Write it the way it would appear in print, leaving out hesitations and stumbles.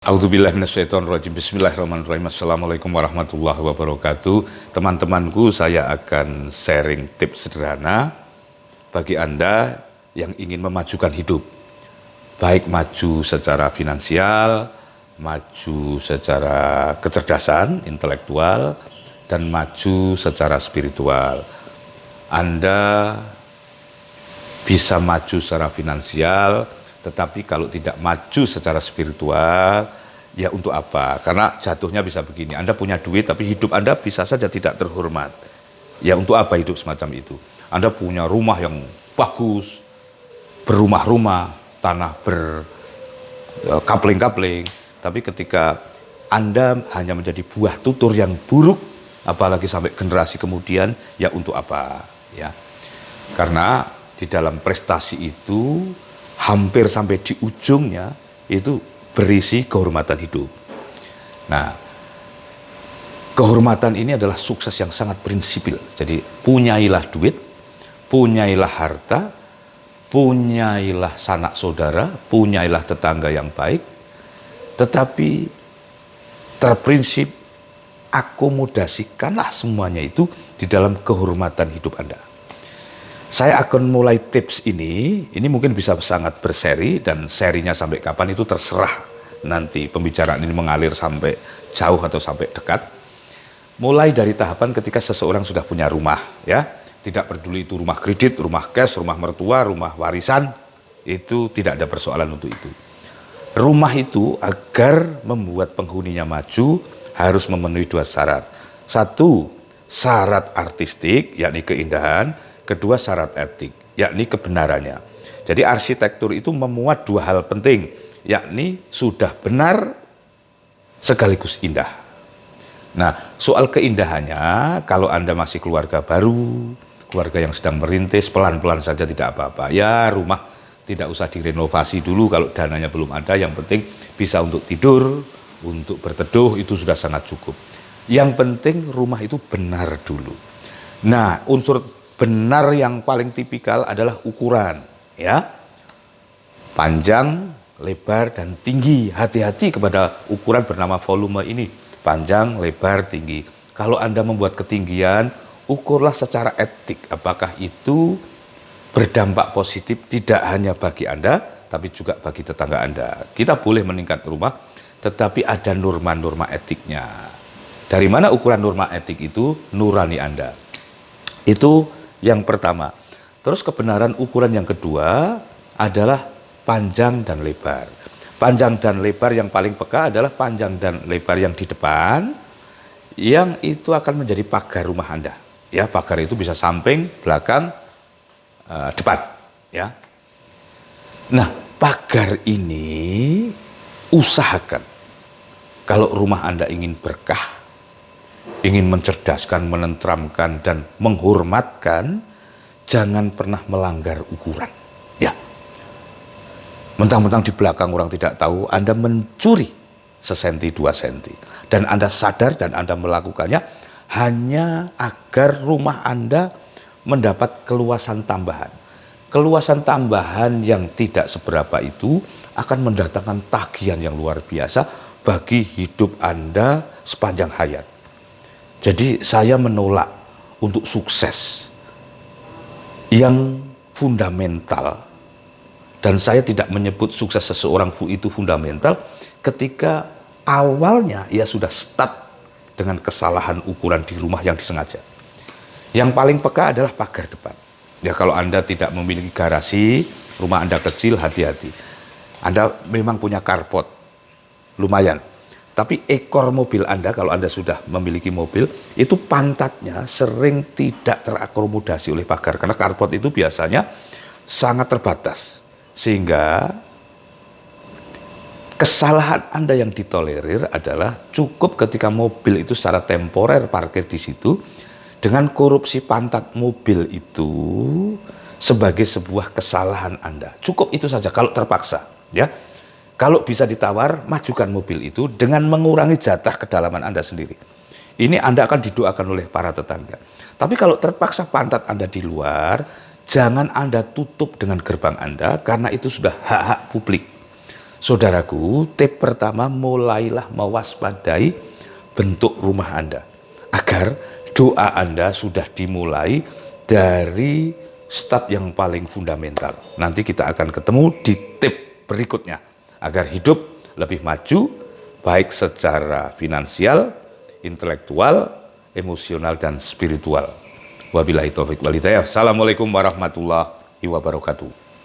A'udzubillahiminasyaitonirrajim. Bismillahirrahmanirrahim. Assalamualaikum warahmatullahi wabarakatuh. Teman-temanku, saya akan sharing tips sederhana bagi Anda yang ingin memajukan hidup. Baik maju secara finansial, maju secara kecerdasan, intelektual, dan maju secara spiritual. Anda bisa maju secara finansial, tetapi kalau tidak maju secara spiritual, ya untuk apa? Karena jatuhnya bisa begini, Anda punya duit tapi hidup Anda bisa saja tidak terhormat. Ya untuk apa hidup semacam itu? Anda punya rumah yang bagus, berumah-rumah, tanah berkapling-kapling, tapi ketika Anda hanya menjadi buah tutur yang buruk, apalagi sampai generasi kemudian, ya untuk apa? Ya, karena di dalam prestasi itu hampir sampai di ujungnya itu berisi kehormatan hidup. Nah, kehormatan ini adalah sukses yang sangat prinsipil. Jadi punyailah duit, punyailah harta, punyailah sanak saudara, punyailah tetangga yang baik, tetapi terprinsip akomodasikanlah semuanya itu di dalam kehormatan hidup Anda. Saya akan mulai tips ini mungkin bisa sangat berseri, dan serinya sampai kapan itu terserah nanti pembicaraan ini mengalir sampai jauh atau sampai dekat. Mulai dari tahapan ketika seseorang sudah punya rumah, ya, tidak peduli itu rumah kredit, rumah cash, rumah mertua, rumah warisan, itu tidak ada persoalan untuk itu. Rumah itu agar membuat penghuninya maju harus memenuhi dua syarat. Satu, syarat artistik, yakni keindahan. Kedua, syarat etik, yakni kebenarannya. Jadi arsitektur itu memuat dua hal penting, yakni sudah benar sekaligus indah. Nah, soal keindahannya, kalau Anda masih keluarga baru, keluarga yang sedang merintis, pelan-pelan saja tidak apa-apa. Ya, rumah tidak usah direnovasi dulu kalau dananya belum ada, yang penting bisa untuk tidur, untuk berteduh, itu sudah sangat cukup. Yang penting rumah itu benar dulu. Nah, unsur benar yang paling tipikal adalah ukuran, ya, panjang, lebar, dan tinggi. Hati-hati kepada ukuran bernama volume ini, panjang, lebar, tinggi. Kalau Anda membuat ketinggian, ukurlah secara etik, apakah itu berdampak positif tidak hanya bagi Anda, tapi juga bagi tetangga Anda. Kita boleh meningkat rumah, tetapi ada norma-norma etiknya. Dari mana ukuran norma etik itu? Nurani Anda. Itu yang pertama. Terus kebenaran ukuran yang kedua adalah panjang dan lebar. Panjang dan lebar yang paling peka adalah panjang dan lebar yang di depan, yang itu akan menjadi pagar rumah Anda. Ya, pagar itu bisa samping, belakang, depan. Ya. Nah, pagar ini usahakan kalau rumah Anda ingin berkah, ingin mencerdaskan, menenteramkan, dan menghormatkan, jangan pernah melanggar ukuran. Ya, mentang-mentang di belakang orang tidak tahu, Anda mencuri sesenti, 2 senti. Dan Anda sadar dan Anda melakukannya hanya agar rumah Anda mendapat keluasan tambahan. Keluasan tambahan yang tidak seberapa itu akan mendatangkan tagihan yang luar biasa bagi hidup Anda sepanjang hayat. Jadi saya menolak untuk sukses yang fundamental, dan saya tidak menyebut sukses seseorang itu fundamental ketika awalnya ia sudah start dengan kesalahan ukuran di rumah yang disengaja. Yang paling peka adalah pagar depan. Ya, kalau Anda tidak memiliki garasi, rumah Anda kecil, hati-hati. Anda memang punya carport, lumayan. Tapi ekor mobil Anda, kalau Anda sudah memiliki mobil, itu pantatnya sering tidak terakomodasi oleh pagar. Karena carport itu biasanya sangat terbatas. Sehingga kesalahan Anda yang ditolerir adalah cukup ketika mobil itu secara temporer parkir di situ, dengan korupsi pantat mobil itu sebagai sebuah kesalahan Anda. Cukup itu saja kalau terpaksa. Ya. Kalau bisa ditawar, majukan mobil itu dengan mengurangi jatah kedalaman Anda sendiri. Ini Anda akan didoakan oleh para tetangga. Tapi kalau terpaksa pantat Anda di luar, jangan Anda tutup dengan gerbang Anda, karena itu sudah hak-hak publik. Saudaraku, tip pertama, mulailah mewaspadai bentuk rumah Anda. Agar doa Anda sudah dimulai dari start yang paling fundamental. Nanti kita akan ketemu di tip berikutnya. Agar hidup lebih maju, baik secara finansial, intelektual, emosional, dan spiritual. Wabillahi taufiq wal hidayah. Assalamualaikum warahmatullahi wabarakatuh.